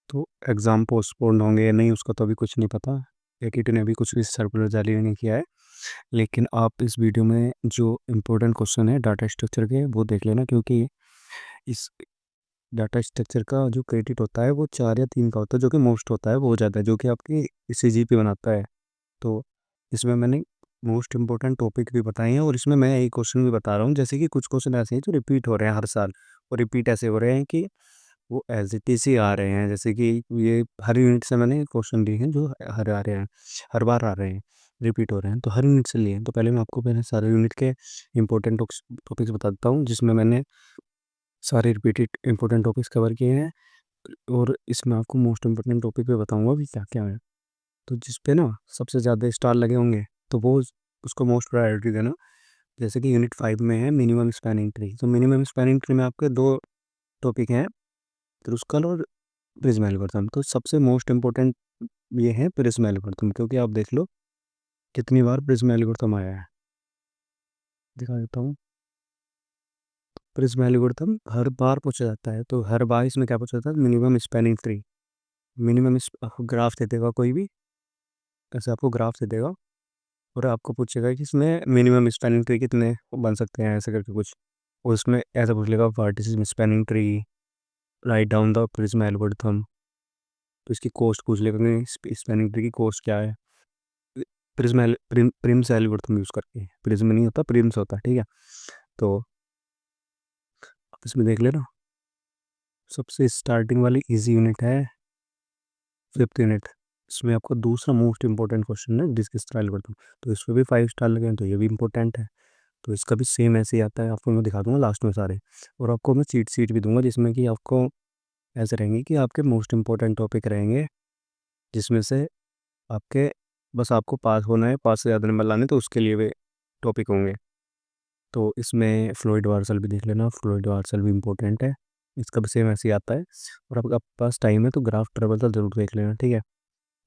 तो exam postponed होंगे या नहीं उसका तो अभी कुछ नहीं पता। एकेटी ने अभी कुछ भी सर्कुलर जारी नहीं किया है। लेकिन आप इस वीडियो में जो इम्पोर्टेंट क्वेश्चन है डाटा स्ट्रक्चर के वो देख लेना, क्योंकि इस डाटा स्ट्रक्चर का जो क्रेडिट होता है वो 4 या 3 का होता है, जो कि मोस्ट होता है वो ज़्यादा है, जो कि आपकी सीजीपी बनाता है। तो इसमें मैंने मोस्ट इम्पोर्टेंट टॉपिक भी बताए हैं और इसमें मैं एक क्वेश्चन भी बता रहा हूँ, जैसे कि कुछ क्वेश्चन ऐसे हैं जो रिपीट हो रहे हैं हर साल। और रिपीट ऐसे हो रहे हैं कि वो एज इट इज़ ही आ रहे हैं, जैसे कि ये हर यूनिट से मैंने क्वेश्चन लिए हैं जो हर आ रहे हैं, हर बार आ रहे हैं, रिपीट हो रहे हैं, तो हर यूनिट से लिए हैं। तो पहले मैं आपको पहले सारे यूनिट के इंपॉर्टेंट टॉपिक्स बता देता हूँ, जिसमें मैंने सारे रिपीटेड इंपॉर्टेंट टॉपिक्स कवर किए हैं। और इसमें आपको मोस्ट इम्पोर्टेंट टॉपिक पे बताऊंगा कि क्या क्या है। तो जिस पे ना सबसे ज़्यादा स्टार लगे होंगे तो वो उसको मोस्ट प्रायोरिटी देना। जैसे कि यूनिट 5 में है मिनिमम स्पैनिंग ट्री, तो मिनिमम स्पैनिंग ट्री में आपके दो टॉपिक हैं, क्रुस्कल और प्रिज्म एल्गोरिथम। तो सबसे मोस्ट इम्पोर्टेंट ये है प्रिज्म एल्गोरिथम, क्योंकि आप देख लो कितनी बार प्रिज्म एल्गोरिथम आया है। दिखा देता हूँ। प्रिज्म एल्गोरिथम हर बार पूछा जाता है, तो हर बार इसमें क्या पूछा जाता है, मिनिमम स्पैनिंग ट्री। मिनिमम आपको ग्राफ दे देगा कोई भी, ऐसे आपको ग्राफ दे देगा और आपको पूछेगा कि इसमें मिनिमम स्पैनिंग ट्री कितने बन सकते हैं, ऐसे करके कुछ। और उसमें ऐसा पूछ लेगा what is spanning tree, write down the prism algorithm. तो इसकी कॉस्ट पूछ लेगा कि स्पैनिंग ट्री की कॉस्ट क्या है, प्रिम्स एल्गोरिथम यूज़ करके। प्रिज्म नहीं होता, प्रिम्स होता है, ठीक है। तो आप इसमें देख लेना, सबसे स्टार्टिंग वाली इजी यूनिट है 5th यूनिट। इसमें आपका दूसरा मोस्ट इंपॉर्टेंट क्वेश्चन है डिस्क स्टार एल्गोरिथम। तो इसमें भी 5 स्टार लगे हैं, तो ये भी इंपॉर्टेंट है। तो इसका भी सेम ऐसे ही आता है, आपको मैं दिखा दूंगा लास्ट में सारे। और आपको मैं चीट सीट भी दूंगा, जिसमें कि आपको ऐसे रहेंगे कि आपके मोस्ट इंपॉर्टेंट टॉपिक रहेंगे, जिसमें से आपके बस आपको पास होना है, पास से ज़्यादा नंबर लाने, तो उसके लिए वे टॉपिक होंगे। तो इसमें फ्लूइड वार्सल भी देख लेना, फ्लूइड वार्सल भी इम्पोर्टेंट है, इसका भी सेम ऐसे ही आता है। और आपके पास टाइम है तो ग्राफ ट्रेवर्सल ज़रूर देख लेना, ठीक है।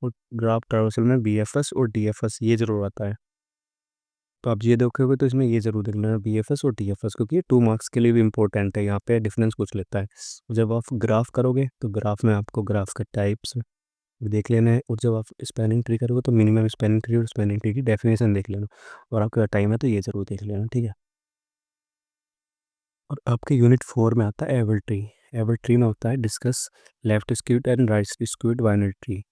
और ग्राफ ट्रेवर्सल में बीएफएस और डीएफएस ये ज़रूर आता है। तो आप ये देखोगे तो इसमें ये ज़रूर देख लेना बीएफएस और डीएफएस, क्योंकि ये 2 मार्क्स के लिए भी इंपॉर्टेंट है, यहाँ पे डिफरेंस पूछ लेता है। जब आप ग्राफ करोगे तो ग्राफ में आपको ग्राफ का टाइप्स देख लेना है, और जब आप स्पैनिंग ट्री करोगे तो मिनिमम स्पैनिंग ट्री और स्पैनिंग ट्री की डेफिनेशन देख लेना। और आपका टाइम है तो ये ज़रूर देख लेना, ठीक है। और आपके यूनिट 4 में आता है एवर ट्री। एवर ट्री में होता है discuss left skewed and right skewed binary tree,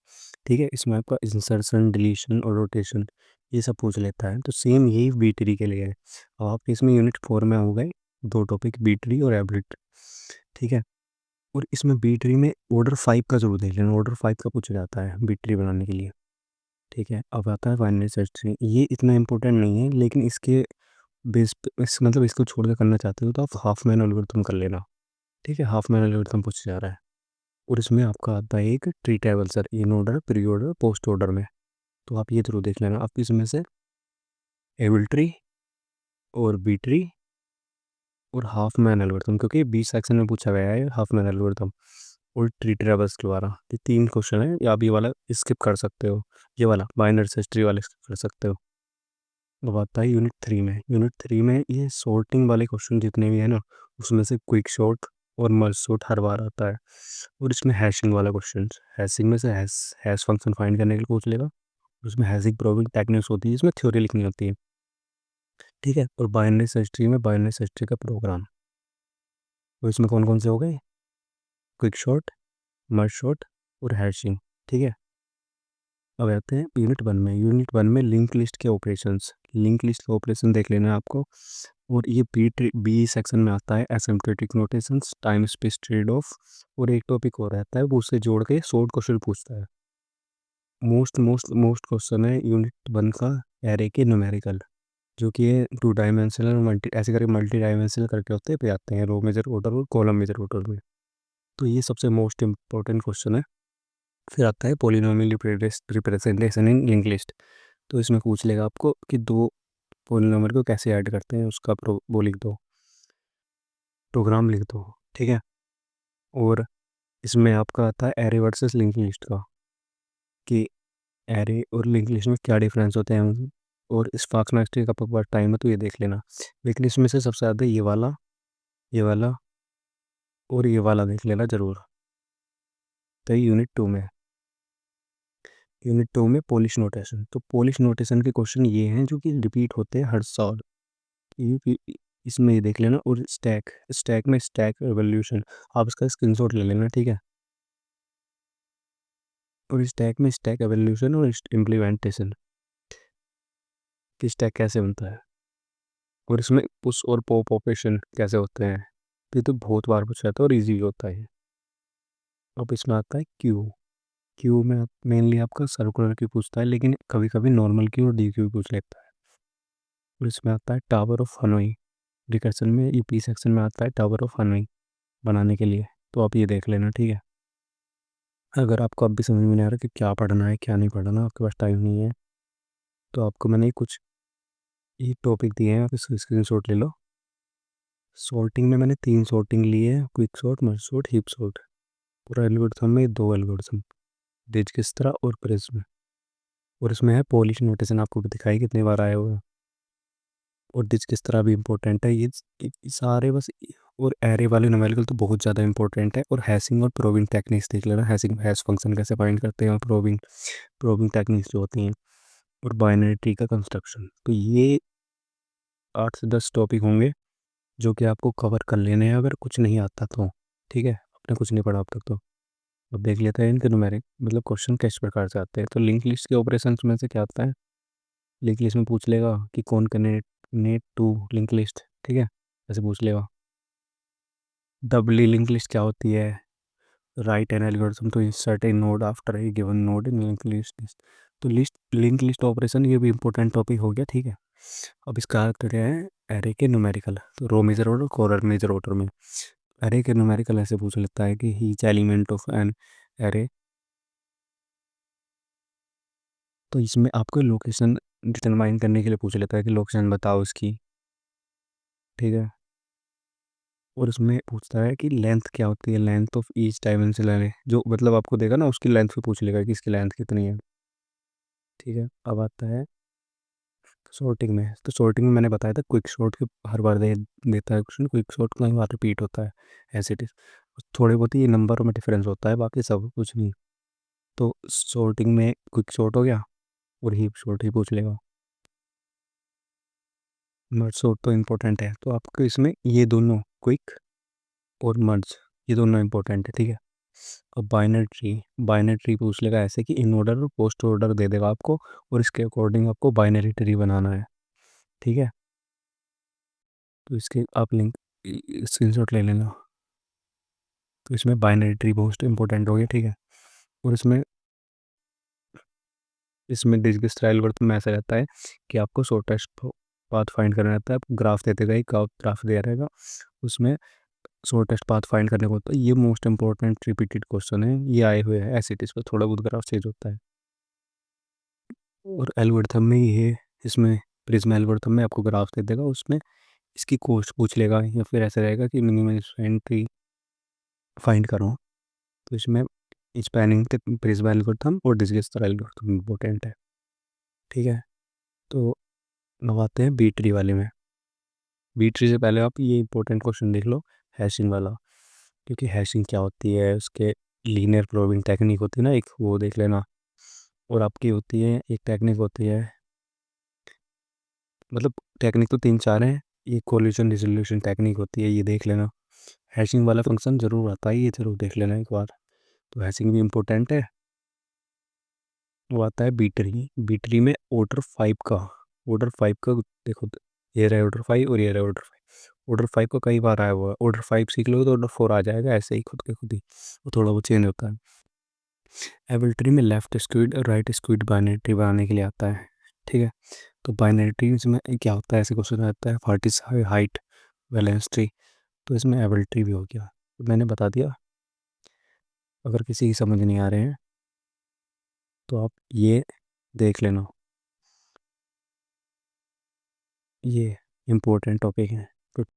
ठीक है। इसमें आपका इंसर्शन, डिलीशन और रोटेशन ये सब पूछ लेता है। तो सेम यही बी ट्री के लिए है। अब आपके इसमें यूनिट 4 में हो गए दो टॉपिक, बी ट्री और एवरेट, ठीक है। और इसमें बी ट्री में ऑर्डर 5 का जरूर देख लेना, ऑर्डर 5 का पूछा जाता है बी ट्री बनाने के लिए, ठीक है। अब आता है बाइनरी सर्च ट्री, ये इतना इंपॉर्टेंट नहीं है, लेकिन इसके बेस पे मतलब इसको छोड़ के करना चाहते हो तो आप हाफ मैन एल्गोरिथम कर लेना, ठीक है। हाफ मैन एल्गोरिथम पूछा जा रहा है। और इसमें आपका आता है एक tree table sir, in order, pre order, post order में। तो आप ये जरूर देख लेना, आप इसमें से एबल ट्री और बी ट्री और हाफ मैन एल्गोरिथम, क्योंकि 20 सेक्शन में पूछा गया है हाफ मैन एल्गोरिथम और ट्री ट्रेवर्स के द्वारा। ये 3 क्वेश्चन है, या आप ये वाला स्किप कर सकते हो, ये वाला बाइनरी सर्च ट्री वाला स्किप कर सकते हो। अब आता है यूनिट 3 में। यूनिट 3 में ये सॉर्टिंग वाले क्वेश्चन जितने भी है ना, उसमें से क्विक शॉर्ट और मर्ज शॉर्ट हर बार आता है। और इसमें हैशिंग वाला क्वेश्चन, हैशिंग में से हैश फंक्शन फाइंड करने के लिए पूछ लेगा। उसमें हैशिंग प्रोबिंग टेक्निक्स होती है, इसमें थ्योरी लिखनी होती है, ठीक है। और बाइनरी सर्च ट्री में बाइनरी सर्च ट्री का प्रोग्राम। तो इसमें कौन कौन से हो गए, क्विक शॉर्ट, मर्ज शॉर्ट और हैशिंग, ठीक है। अब आते हैं यूनिट 1 में। यूनिट 1 में लिंक लिस्ट के ऑपरेशंस, लिंक लिस्ट के ऑपरेशन देख लेना है आपको। और ये बी सेक्शन में आता है asymptotic notations, time space trade off. और एक टॉपिक और रहता है, वो उससे जोड़ के शॉर्ट क्वेश्चन पूछता है। मोस्ट मोस्ट मोस्ट क्वेश्चन है यूनिट 1 का, एरे के न्यूमेरिकल, जो कि ये 2 डायमेंशनल मल्टी ऐसे करके मल्टी डायमेंशनल करके होते पे आते हैं, रो मेजर ऑर्डर और कॉलम मेजर ऑर्डर में। तो ये सबसे मोस्ट इंपॉर्टेंट क्वेश्चन है। फिर आता है polynomial representation in link list. तो इसमें पूछ लेगा आपको कि दो पोलिनोमियल को कैसे ऐड करते हैं, उसका वो लिख दो, प्रोग्राम लिख दो, ठीक है। और इसमें आपका आता है एरे वर्सेस लिंक लिस्ट का, कि एरे और लिंक लिस्ट में क्या डिफरेंस होते हैं। और इस फाक्स मैक्सटी का पास टाइम है तो ये देख लेना। लेकिन इसमें से सबसे ज़्यादा ये वाला और ये वाला देख लेना ज़रूर। आता है यूनिट 2 में। यूनिट 2 में पोलिश नोटेशन। तो पोलिश नोटेशन के क्वेश्चन ये हैं जो कि रिपीट होते हैं हर साल। इसमें ये देख लेना। और स्टैक स्टैक में स्टैक एवोल्यूशन, आप इसका स्क्रीनशॉट ले लेना, ठीक है। और स्टैक में स्टैक एवोल्यूशन और इम्प्लीमेंटेशन कि स्टैक कैसे बनता है, और इसमें पुश और पॉप ऑपरेशन कैसे होते हैं। ये तो बहुत बार पूछा जाता है और ईजी भी होता है। अब इसमें आता है क्यू। क्यू में मेनली आपका सर्कुलर क्यू पूछता है, लेकिन कभी कभी नॉर्मल क्यू और डी क्यू पूछ लेता है। और इसमें आता है टावर ऑफ हनोई। रिकर्सन में ईपी सेक्शन में आता है टावर ऑफ हनोई बनाने के लिए। तो आप ये देख लेना, ठीक है। अगर आपको अब भी समझ में नहीं आ रहा कि क्या पढ़ना है क्या नहीं पढ़ना, आपके पास टाइम नहीं है, तो आपको मैंने कुछ ये टॉपिक दिए हैं, आप इसको स्क्रीन शॉट ले लो। सॉर्टिंग में मैंने 3 सॉर्टिंग ली है, quick sort, merge sort, heap sort. और एल्गोरिथम में 2 एल्गोरिथम, डिजकिस्त्रा और प्रिज्म। और इसमें है पॉलिश नोटेशन, आपको भी दिखाई कितनी बार आया हुआ है। और डिजकिस्त्रा भी इम्पोर्टेंट है। ये सारे बस। और एरे वाले न्यूमेरिकल तो बहुत ज़्यादा इंपॉर्टेंट है। और हैशिंग और प्रोबिंग टेक्निक्स देख लेना। हैशिंग हैश फंक्शन कैसे फाइंड करते हैं, और प्रोबिंग प्रोबिंग टेक्निक्स जो होती हैं, और बाइनरी ट्री का कंस्ट्रक्शन। तो ये 8 से 10 टॉपिक होंगे जो कि आपको कवर कर लेने हैं अगर कुछ नहीं आता तो, ठीक है। आपने कुछ नहीं पढ़ा अब तक तो। अब देख लेते हैं इनके न्यूमेरिक मतलब क्वेश्चन किस प्रकार से आते हैं। तो लिंक लिस्ट के ऑपरेशन में से क्या आता है। लिंक लिस्ट में पूछ लेगा कि कौन connect net to link list, ठीक है, ऐसे पूछ लेगा। डबली लिंक लिस्ट क्या होती है। Write an algorithm to insert a node after a given node in link list. तो लिंक लिस्ट ऑपरेशन ये भी इंपॉर्टेंट टॉपिक हो गया, ठीक है। अब इसका अर्थ क्या है, एरे के न्यूमेरिकल। तो row major order, column major order में एरे के न्यूमेरिकल ऐसे पूछ लेता है कि each element of an array. तो इसमें आपको लोकेशन डिटरमाइन करने के लिए पूछ लेता है कि लोकेशन बताओ इसकी, ठीक है। और उसमें पूछता है कि लेंथ क्या होती है, length of each dimensional array. जो मतलब आपको देगा ना उसकी लेंथ भी पूछ लेगा कि इसकी लेंथ कितनी है, ठीक है। अब आता है सॉर्टिंग में। तो सॉर्टिंग में मैंने बताया था क्विक सॉर्ट के हर बार देता है क्वेश्चन। क्विक सॉर्ट कई बार रिपीट होता है, एज इट इज। थोड़े बहुत ही नंबर में डिफरेंस होता है, बाकी सब कुछ नहीं। तो सॉर्टिंग में क्विक सॉर्ट हो गया, और हीप सॉर्ट ही पूछ लेगा। मर्ज सॉर्ट तो इम्पोर्टेंट है, तो आपको इसमें ये दोनों क्विक और मर्ज ये दोनों इम्पोर्टेंट है, ठीक है। अब बाइनरी ट्री पूछ लेगा ऐसे कि इन ऑर्डर और पोस्ट ऑर्डर दे देगा आपको, और इसके अकॉर्डिंग आपको बाइनरी ट्री बनाना है, ठीक है। तो इसके आप लिंक स्क्रीनशॉट ले लेना। तो इसमें बाइनरी ट्री बहुत इंपॉर्टेंट हो गया, ठीक है। और इसमें इसमें डिजक्स्ट्रा एल्गोरिथम में ऐसा रहता है कि आपको शॉर्टेस्ट पाथ फाइंड करना रहता है। आपको ग्राफ दे देगा, एक ग्राफ दे रहेगा, उसमें शॉर्टेस्ट पाथ फाइंड करने को होता है। ये मोस्ट इंपॉर्टेंट रिपीटेड क्वेश्चन है, ये आए हुए हैं ऐसे इस पर थोड़ा बहुत ग्राफ चेंज होता है। और एल्गोरिथम में ये इसमें प्रिज्म एल्गोरिथम में आपको ग्राफ दे देगा, उसमें इसकी कॉस्ट पूछ लेगा, या फिर ऐसा रहेगा कि मिनिमम एंट्री फाइंड करो। तो इसमें स्पैनिंग प्रिज्म एल्गोरिथम और डिजक्स्ट्रा एल्गोरिथम इंपॉर्टेंट है, ठीक है। तो अब आते हैं बी ट्री वाले में। बी ट्री से पहले आप ये इंपॉर्टेंट क्वेश्चन देख लो, हैशिंग वाला। क्योंकि हैशिंग क्या होती है, उसके लीनियर प्रोबिंग टेक्निक होती है ना एक, वो देख लेना। और आपकी होती है एक टेक्निक होती है, मतलब टेक्निक तो 3-4 हैं। ये कोलिजन रिजोल्यूशन टेक्निक होती है, ये देख लेना। हैशिंग वाला फंक्शन ज़रूर आता है, ये ज़रूर देख लेना एक बार। तो हैशिंग भी इम्पोर्टेंट है। वो आता है बीटरी। बीटरी में ऑर्डर 5 का देखो, ये रहा ऑर्डर 5 और ये रहा ऑर्डर 5 का कई बार आया हुआ है। ऑर्डर 5 सीख लो तो ऑर्डर 4 आ जाएगा, ऐसे ही खुद के खुद ही। वो थोड़ा वो चेंज होता है। एवल ट्री में लेफ्ट स्क्विड और राइट स्क्विड बाइनरी ट्री बनाने के लिए आता है, ठीक है। तो बाइनरी ट्री में क्या होता है, ऐसे क्वेश्चन आता है what is height valence tree. तो इसमें एवल ट्री भी हो गया, तो मैंने बता दिया। अगर किसी की समझ नहीं आ रहे हैं तो आप ये देख लेना, ये इम्पोर्टेंट टॉपिक है।